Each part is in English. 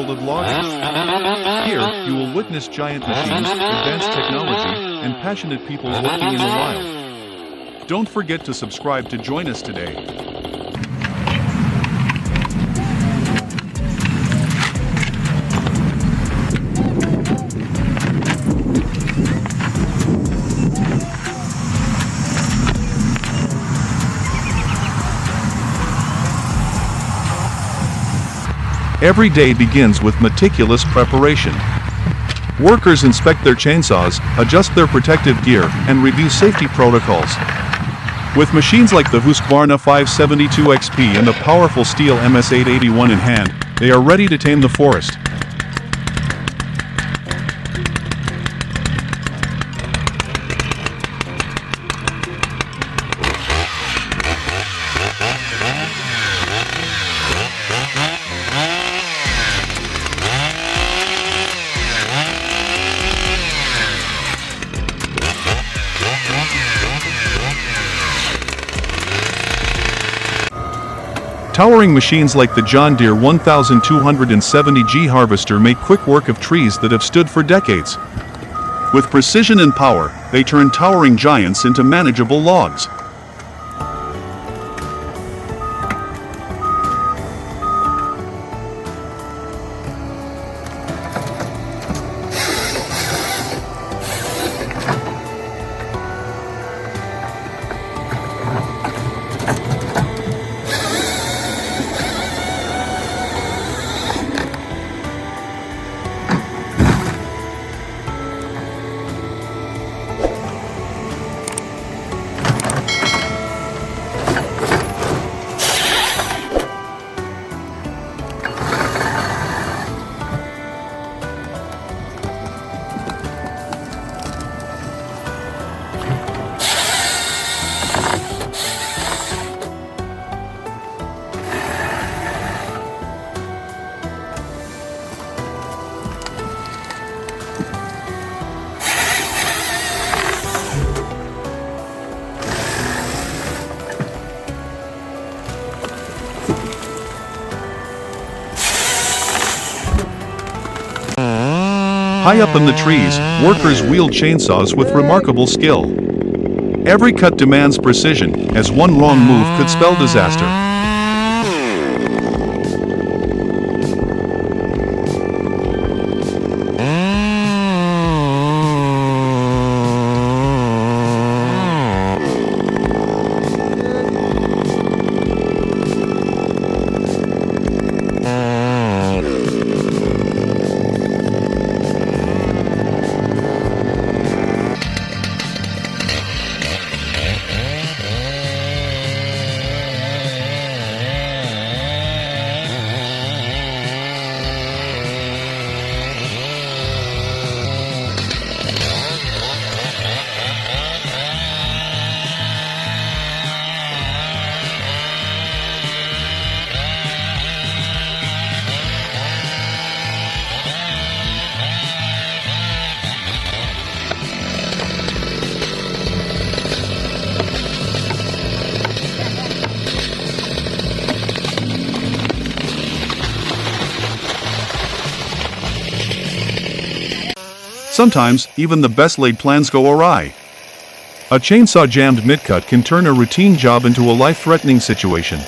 welded logging. Here, you will witness giant machines, advanced technology, and passionate people working in the wild. Don't forget to subscribe to join us today. Every day begins with meticulous preparation. Workers inspect their chainsaws, adjust their protective gear, and review safety protocols. With machines like the Husqvarna 572 XP and the powerful Stihl MS881 in hand, they are ready to tame the forest. Towering machines like the John Deere 1270G harvester make quick work of trees that have stood for decades. With precision and power, they turn towering giants into manageable logs. High up in the trees, workers wield chainsaws with remarkable skill. Every cut demands precision, as one wrong move could spell disaster. Sometimes, even the best-laid plans go awry. A chainsaw-jammed mid-cut can turn a routine job into a life-threatening situation.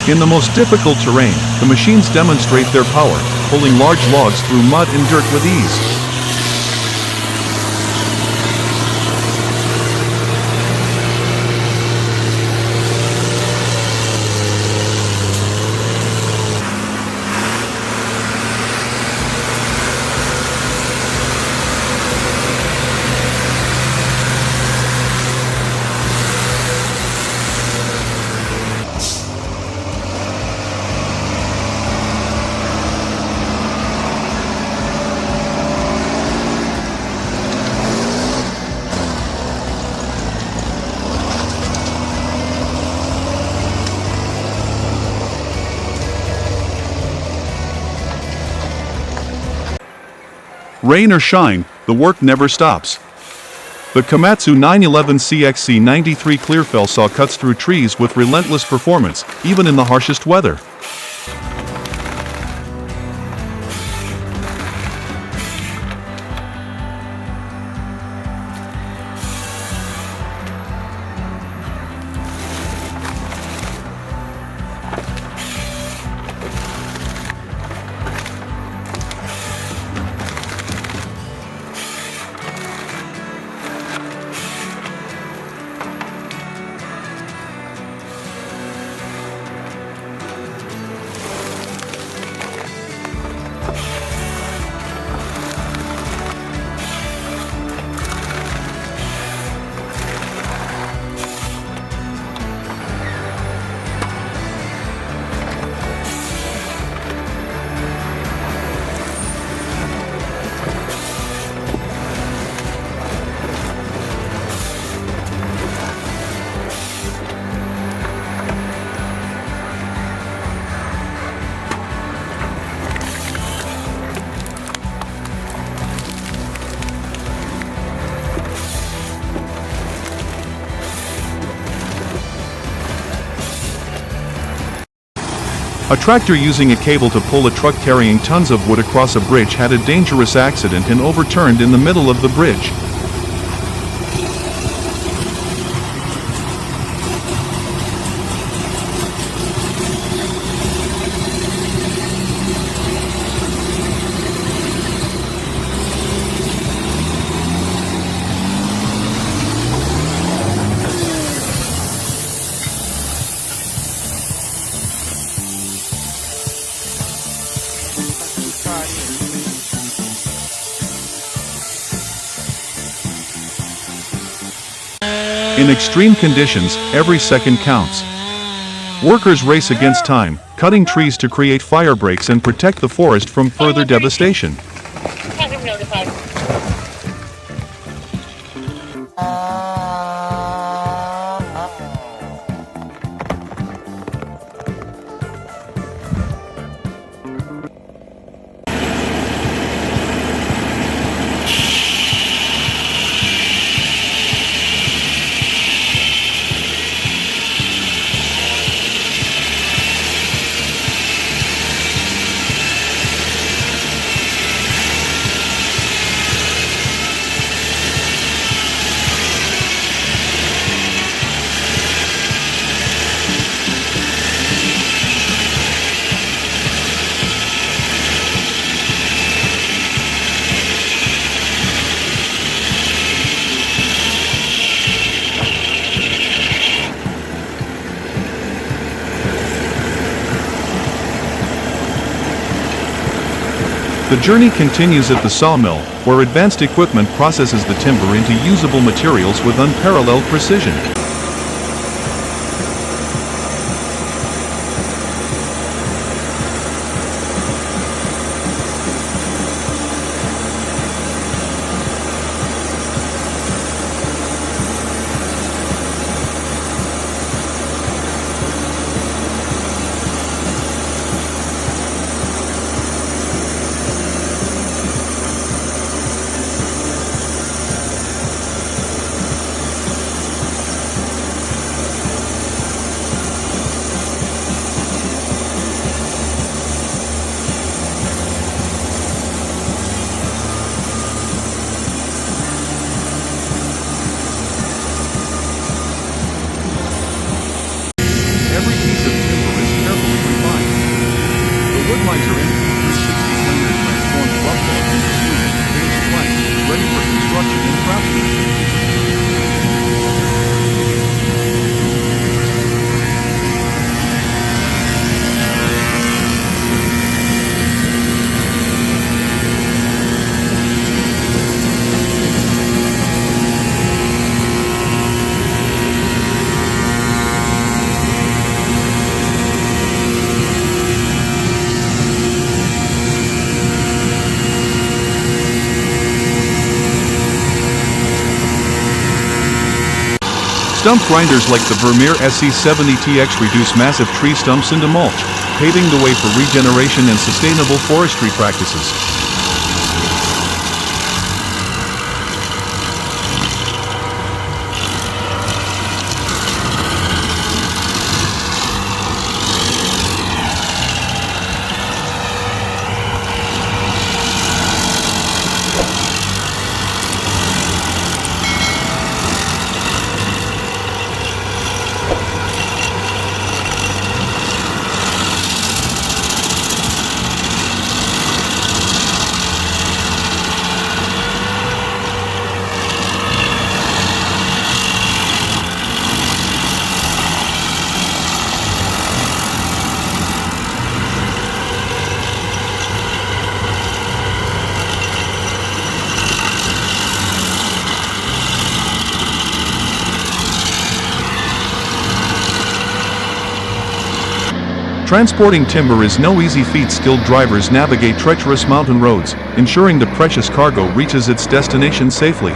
In the most difficult terrain, the machines demonstrate their power, pulling large logs through mud and dirt with ease. Rain or shine, the work never stops. The Komatsu 911 CXC93 Clearfell saw cuts through trees with relentless performance, even in the harshest weather. A tractor using a cable to pull a truck carrying tons of wood across a bridge had a dangerous accident and overturned in the middle of the bridge. In extreme conditions, every second counts. Workers race against time, cutting trees to create fire breaks and protect the forest from further devastation. The journey continues at the sawmill, where advanced equipment processes the timber into usable materials with unparalleled precision. Stump grinders like the Vermeer SC70TX reduce massive tree stumps into mulch, paving the way for regeneration and sustainable forestry practices. Transporting timber is no easy feat. Skilled drivers navigate treacherous mountain roads, ensuring the precious cargo reaches its destination safely.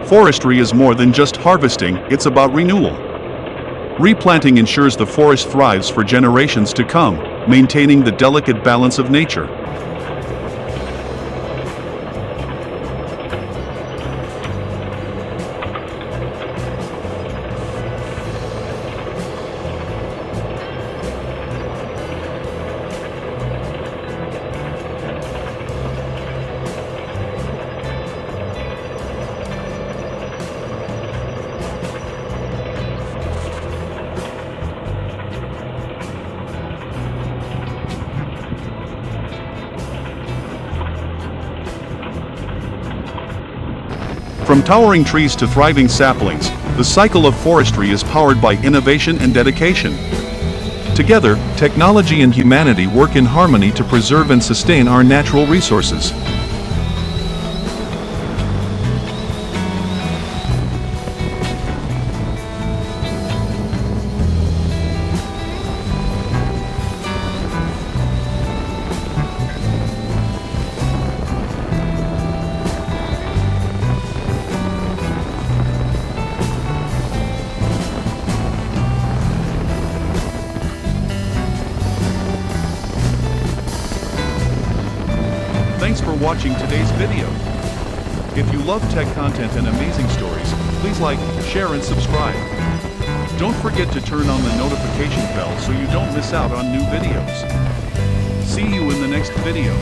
Forestry is more than just harvesting, it's about renewal. Replanting ensures the forest thrives for generations to come, maintaining the delicate balance of nature. From towering trees to thriving saplings, the cycle of forestry is powered by innovation and dedication. Together, technology and humanity work in harmony to preserve and sustain our natural resources. Thanks for watching today's video. If you love tech content and amazing stories, please like, share and subscribe. Don't forget to turn on the notification bell so you don't miss out on new videos. See you in the next video.